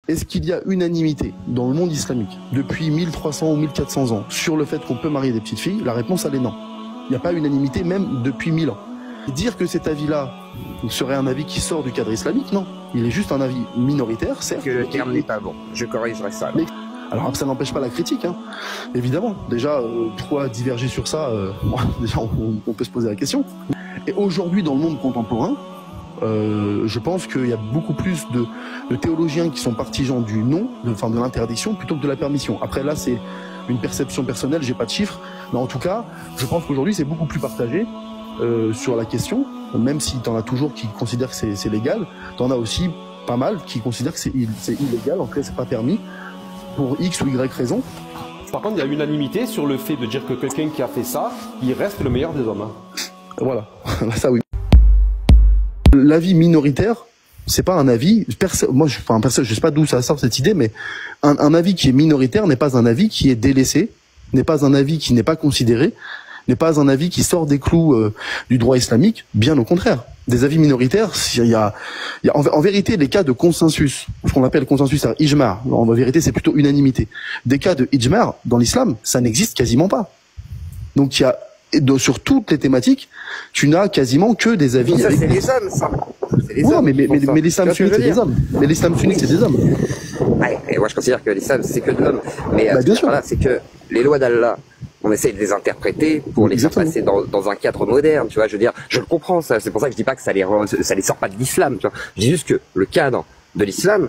Est-ce qu'il y a unanimité dans le monde islamique depuis 1300 ou 1400 ans sur le fait qu'on peut marier des petites filles? La réponse, elle est non. Il n'y a pas unanimité même depuis 1000 ans. Dire que cet avis-là serait un avis qui sort du cadre islamique, non. Il est juste un avis minoritaire, certes. Que le terme n'est pas bon. Je corrigerai ça. Mais, alors ça n'empêche pas la critique, hein. Évidemment. Déjà, pourquoi diverger sur ça déjà, on peut se poser la question. Et aujourd'hui, dans le monde contemporain, je pense qu'il y a beaucoup plus de théologiens qui sont partisans du non, de l'interdiction, plutôt que de la permission. Après là, c'est une perception personnelle, j'ai pas de chiffres, mais en tout cas, je pense qu'aujourd'hui c'est beaucoup plus partagé sur la question, même si t'en as toujours qui considèrent que c'est légal, t'en as aussi pas mal qui considèrent que c'est illégal, en tout cas c'est pas permis, pour X ou Y raison. Par contre, il y a unanimité sur le fait de dire que quelqu'un qui a fait ça, il reste le meilleur des hommes. Hein. Voilà, ça oui. L'avis minoritaire, c'est pas un avis. Moi, je sais pas d'où ça sort cette idée, mais un avis qui est minoritaire n'est pas un avis qui est délaissé, n'est pas un avis qui n'est pas considéré, n'est pas un avis qui sort des clous du droit islamique. Bien au contraire. Des avis minoritaires, il y a en vérité les cas de consensus, ce qu'on appelle consensus, c'est ijma'. En vérité, c'est plutôt unanimité. Des cas de ijma' dans l'islam, ça n'existe quasiment pas. Donc il y a sur toutes les thématiques, tu n'as quasiment que des avis. Ça, c'est les hommes, ça. Les ouais, hommes mais l'islam sunnite, c'est des hommes. Mais l'islam sunnite, c'est des hommes. Ouais, et moi, je considère que l'islam, c'est que de l'homme. Mais bien sûr. Voilà, c'est que les lois d'Allah, on essaie de les interpréter pour les faire passer dans un cadre moderne, tu vois. Je veux dire, je le comprends, ça. C'est pour ça que je dis pas que ça les sort pas de l'islam, tu vois. Je dis juste que le cadre de l'islam,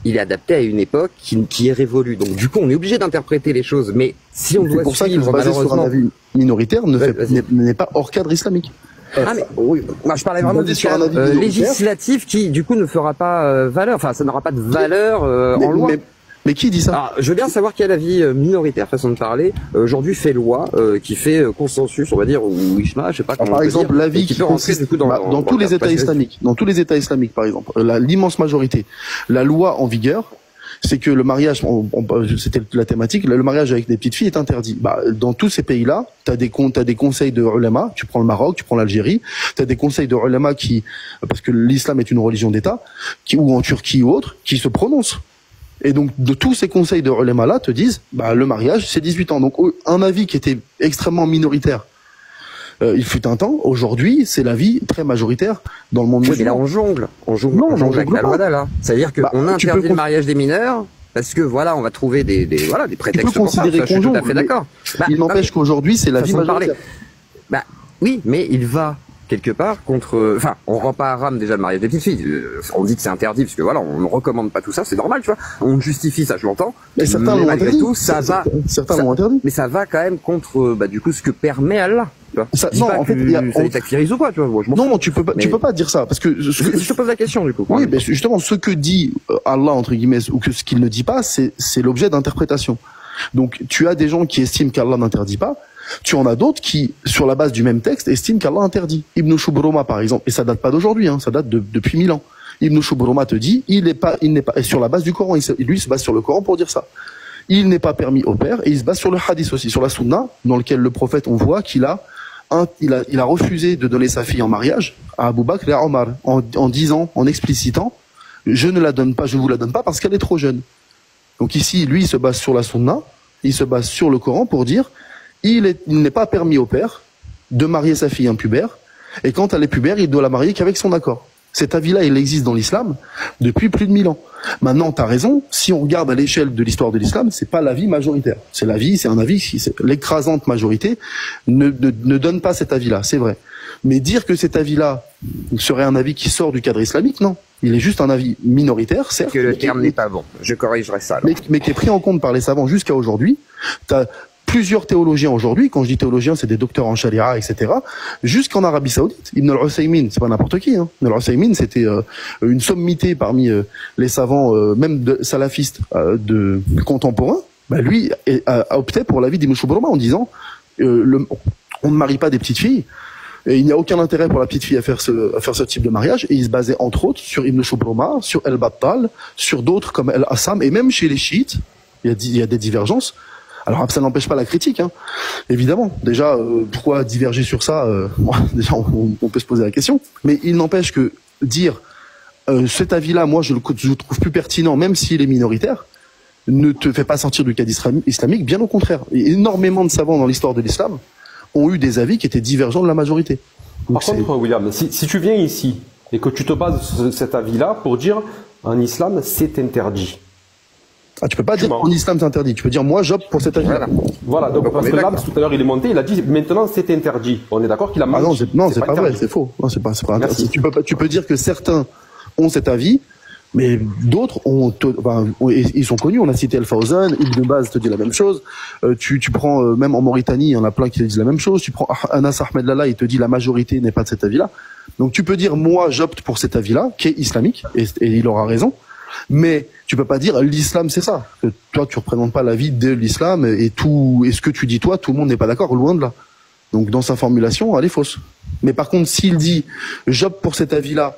il est adapté à une époque qui est révolue. Donc du coup, on est obligé d'interpréter les choses. Mais si on doit pour ça suivre, malheureusement, sur un avis minoritaire n'est pas hors cadre islamique. Ah mais oui, moi je parlais vraiment du cadre législatif qui du coup ne fera pas valeur. Enfin, ça n'aura pas de valeur en loi. Mais qui dit ça? Alors, je veux bien savoir quel avis minoritaire, façon de parler, aujourd'hui fait loi, qui fait consensus, on va dire, ou ijma, je sais pas comment. Par exemple, l'avis qui peut rentrer du coup dans tous les États islamiques, par exemple, l'immense majorité, la loi en vigueur, c'est que le mariage, c'était la thématique, le mariage avec des petites filles est interdit. Dans tous ces pays-là, t'as des conseils de ulama, tu prends le Maroc, tu prends l'Algérie, t'as des conseils de ulama parce que l'islam est une religion d'État, ou en Turquie ou autre, qui se prononcent. Et donc, de tous ces conseils de ulama-là te disent, le mariage, c'est 18 ans. Donc, un avis qui était extrêmement minoritaire, il fut un temps. Aujourd'hui, c'est l'avis très majoritaire dans le monde musulman. Mais là, on jongle avec la loi d'Allah. C'est-à-dire qu'on interdit le mariage des mineurs, parce que voilà, on va trouver des prétextes pour ça. Je suis tout à fait d'accord. Il n'empêche qu'aujourd'hui, c'est l'avis majoritaire. Oui, mais il va quelque part contre, enfin, on rend pas haram déjà le mariage des petites filles. On dit que c'est interdit parce que voilà, on ne recommande pas tout ça, c'est normal, tu vois. On justifie ça, je l'entends. Mais certains l'ont interdit. Tout, certains l'ont interdit. Mais ça va quand même contre, du coup, ce que permet Allah. Non, en fait, ça les takfirise ou quoi, tu vois. Non, tu peux pas dire ça, parce que je te pose la question, du coup. Oui, mais justement, ce que dit Allah, entre guillemets, ou que ce qu'il ne dit pas, c'est l'objet d'interprétation. Donc, tu as des gens qui estiment qu'Allah n'interdit pas. Tu en as d'autres qui, sur la base du même texte, estiment qu'Allah interdit. Ibn Shubroma, par exemple, et ça date pas d'aujourd'hui, ça date depuis 1000 ans. Ibn Shubroma te dit, il n'est pas, et sur la base du Coran, lui il se base sur le Coran pour dire ça. Il n'est pas permis au père, et il se base sur le hadith aussi, sur la sunna, dans lequel le prophète, on voit qu'il a refusé de donner sa fille en mariage à Abu Bakr et à Omar, en disant, en explicitant, je ne vous la donne pas parce qu'elle est trop jeune. Donc ici, lui, il se base sur la sunna, il se base sur le Coran pour dire, il n'est pas permis au père de marier sa fille impubère, et quand elle est pubère, il doit la marier qu'avec son accord. Cet avis-là, il existe dans l'islam depuis plus de 1000 ans. Maintenant, t'as raison, si on regarde à l'échelle de l'histoire de l'islam, c'est pas l'avis majoritaire. C'est un avis, l'écrasante majorité ne donne pas cet avis-là, c'est vrai. Mais dire que cet avis-là serait un avis qui sort du cadre islamique, non. Il est juste un avis minoritaire, certes. Que le terme n'est pas bon. Je corrigerai ça. Mais qui est pris en compte par les savants jusqu'à aujourd'hui. T'as plusieurs théologiens aujourd'hui, quand je dis théologiens, c'est des docteurs en charia, etc., jusqu'en Arabie Saoudite. Ibn al-Uthaymin, c'est pas n'importe qui, Ibn al-Uthaymin, c'était une sommité parmi les savants, même salafistes contemporains. Lui a opté pour l'avis d'Ibn Shubroma en disant on ne marie pas des petites filles, et il n'y a aucun intérêt pour la petite fille à faire ce type de mariage, et il se basait entre autres sur Ibn Shubroma, sur El-Battal, sur d'autres comme El-Assam, et même chez les chiites, il y a des divergences. Alors ça n'empêche pas la critique, évidemment. Déjà, pourquoi diverger sur ça déjà, on peut se poser la question. Mais il n'empêche que dire cet avis-là, moi, je le trouve plus pertinent, même s'il est minoritaire, ne te fait pas sortir du cadre islamique, bien au contraire. Et énormément de savants dans l'histoire de l'islam ont eu des avis qui étaient divergents de la majorité. Donc par contre, William, si tu viens ici et que tu te bases sur cet avis-là pour dire en islam c'est interdit. Ah, tu peux pas dire en islam c'est interdit. Tu peux dire moi j'opte pour cet avis-là. Voilà. Donc parce que là, tout à l'heure il est monté, il a dit maintenant c'est interdit. On est d'accord qu'il a menti. Ah non, c'est pas vrai, c'est faux. Non, c'est pas interdit. Tu peux dire que certains ont cet avis, mais d'autres ils sont connus. On a cité Al-Fawzan, Ibn Baz te dit la même chose. Tu prends même en Mauritanie, il y en a plein qui te disent la même chose. Tu prends Anas Ahmed Lalla, il te dit la majorité n'est pas de cet avis-là. Donc tu peux dire moi j'opte pour cet avis-là qui est islamique et il aura raison. Mais tu peux pas dire l'islam c'est ça. Que toi tu représentes pas l'avis de l'islam et ce que tu dis toi tout le monde n'est pas d'accord, loin de là. Donc dans sa formulation elle est fausse. Mais par contre s'il dit j'opte pour cet avis-là,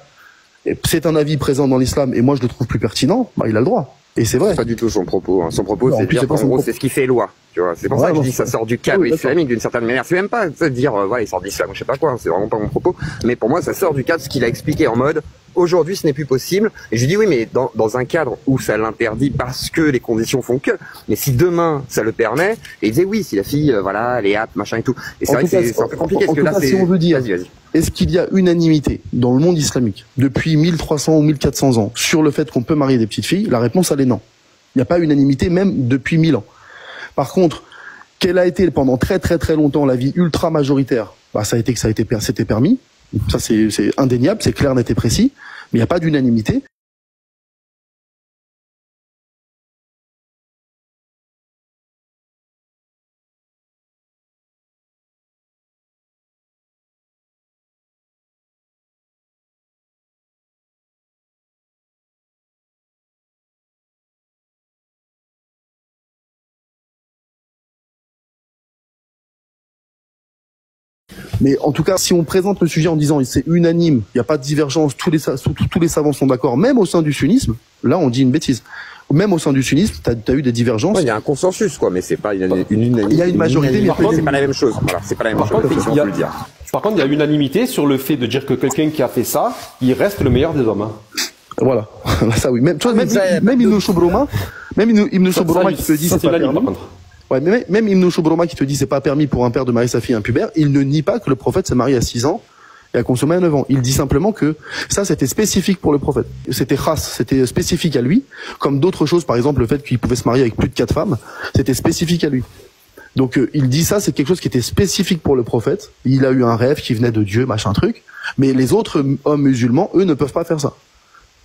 c'est un avis présent dans l'islam et moi je le trouve plus pertinent, bah il a le droit. Et c'est vrai. C'est pas du tout son propos. Son propos c'est de dire qu'en gros c'est ce qui fait loi. Tu vois, c'est pour ça que je dis que ça sort du cadre islamique d'une certaine manière. C'est même pas de dire voilà il sort de l'islam, je sais pas quoi. C'est vraiment pas mon propos. Mais pour moi ça sort du cadre ce qu'il a expliqué en mode aujourd'hui ce n'est plus possible. Et je lui dis oui mais dans un cadre où ça l'interdit parce que les conditions font que. Mais si demain ça le permet, et il disait oui si la fille voilà elle est apte machin et tout. Et c'est vrai que c'est un peu compliqué parce que là c'est. Si on veut dire, vas-y. Est-ce qu'il y a unanimité dans le monde islamique depuis 1300 ou 1400 ans sur le fait qu'on peut marier des petites filles? La réponse elle est non. Il n'y a pas unanimité même depuis 1000 ans. Par contre, quelle a été pendant très très très longtemps l'avis ultra majoritaire? Bah ça a été que c'était permis. Ça c'est indéniable, c'est clair, net et précis. Mais il n'y a pas d'unanimité. Mais en tout cas, si on présente le sujet en disant c'est unanime, il n'y a pas de divergence, tous les savants sont d'accord, même au sein du sunnisme, là on dit une bêtise. Même au sein du sunnisme, t'as eu des divergences. Il y a un consensus, quoi, mais c'est pas une unanimité. Il y a une majorité, mais c'est pas la même chose. Voilà, c'est pas la même chose. Par contre, il y a unanimité sur le fait de dire que quelqu'un qui a fait ça, il reste le meilleur des hommes. Hein. Voilà, ça oui. Même Ibn Shubruma, qui te dit c'est pas permis. Ouais, mais même Ibn Shubruma qui te dit c'est pas permis pour un père de marier sa fille impubère, il ne nie pas que le prophète s'est marié à 6 ans et a consommé à 9 ans. Il dit simplement que ça c'était spécifique pour le prophète. C'était c'était spécifique à lui, comme d'autres choses, par exemple le fait qu'il pouvait se marier avec plus de 4 femmes, c'était spécifique à lui. Donc il dit ça, c'est quelque chose qui était spécifique pour le prophète. Il a eu un rêve qui venait de Dieu, machin truc. Mais les autres hommes musulmans, eux, ne peuvent pas faire ça.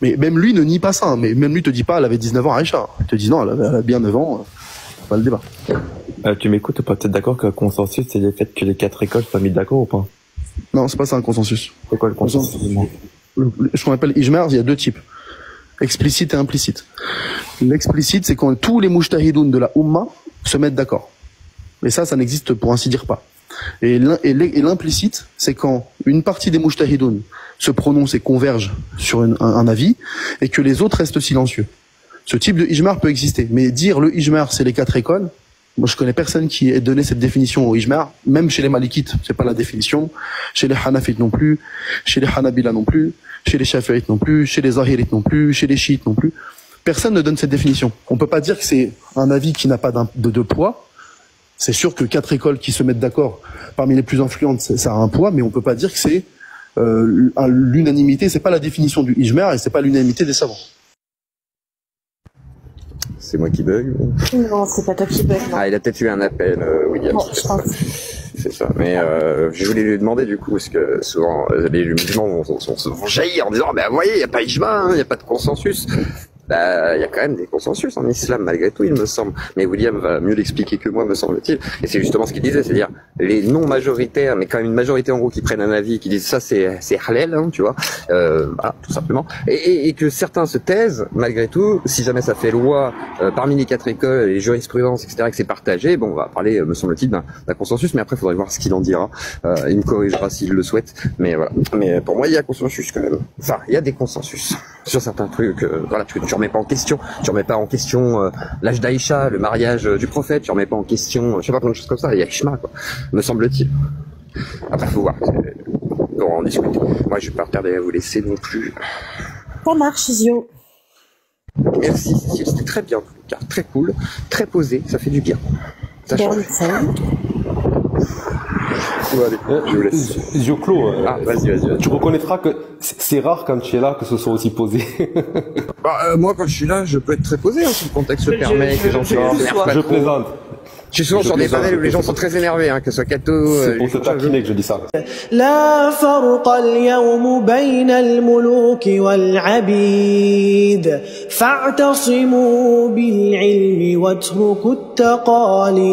Mais même lui ne nie pas ça. Mais même lui te dit pas, elle avait 19 ans, Aïcha. Il te dit non, elle a bien 9 ans. Pas le débat. Tu m'écoutes ou pas? Peut-être d'accord que le consensus, c'est le fait que les 4 écoles soient mises d'accord ou pas? Non, c'est pas ça un consensus. C'est quoi le consensus? Ce qu'on appelle ijma', il y a 2 types. Explicite et implicite. L'explicite, c'est quand tous les mujtahidoun de la Ummah se mettent d'accord. Et ça n'existe pour ainsi dire pas. Et l'implicite, c'est quand une partie des mujtahidoun se prononce et converge sur un avis, et que les autres restent silencieux. Ce type de ijma' peut exister. Mais dire le ijma' c'est les 4 écoles, moi je connais personne qui ait donné cette définition au ijma', même chez les malikites, c'est pas la définition, chez les hanafites non plus, chez les hanabila non plus, chez les shafi'ites non plus, chez les zahirites non plus, chez les chiites non plus. Personne ne donne cette définition. On peut pas dire que c'est un avis qui n'a pas de poids. C'est sûr que 4 écoles qui se mettent d'accord parmi les plus influentes, ça a un poids, mais on peut pas dire que c'est l'unanimité, c'est pas la définition du ijma' et c'est pas l'unanimité des savants. C'est moi qui bug ou... Non, c'est pas toi qui bug. Non. Ah, il a peut-être eu un appel, William. Non, je pense. C'est ça. Mais je voulais lui demander du coup, parce que souvent les musulmans vont jaillir en disant, bah voyez, il n'y a pas ijma, il n'y a pas de consensus. Bah, il y a quand même des consensus en islam, malgré tout, il me semble. Mais William va mieux l'expliquer que moi, me semble-t-il. Et c'est justement ce qu'il disait, c'est-à-dire les non majoritaires, mais quand même une majorité en gros qui prennent un avis, qui disent ça c'est halal, hein, tu vois, voilà, tout simplement. Et que certains se taisent, malgré tout, si jamais ça fait loi parmi les 4 écoles, les jurisprudences, etc., que c'est partagé, bon, on va parler, me semble-t-il, d'un consensus, mais après, il faudrait voir ce qu'il en dira. Il me corrigera s'il le souhaite. Mais voilà. Mais pour moi, il y a consensus quand même. Enfin, il y a des consensus sur certains trucs. Voilà, tu remets pas en question. Tu remets pas en question l'âge d'Aïcha, le mariage du prophète. Tu remets pas en question, je sais pas, plein de choses comme ça. Il y a Ishma, quoi. Me semble-t-il. Après, faut voir. On va en discuter. Moi, je vais pas tarder à vous laisser non plus. Ça marche, Zio. Merci Cécile, c'était très bien en tout cas, très cool, très posé, ça fait du bien. Ça change. Bon, allez, je vous laisse. Zioclo, vas-y. tu reconnaîtras que c'est rare quand tu es là que ce soit aussi posé. Moi quand je suis là, je peux être très posé, si le contexte le permet, que les gens Je plaisante. Je suis souvent sur des panels où les gens sont très énervés, que ce soit Kato... C'est pour te taquiner que je dis ça. لا فرق اليوم بين الملوك والعبيد فاعتصموا بالعلم واتركوا التقاليد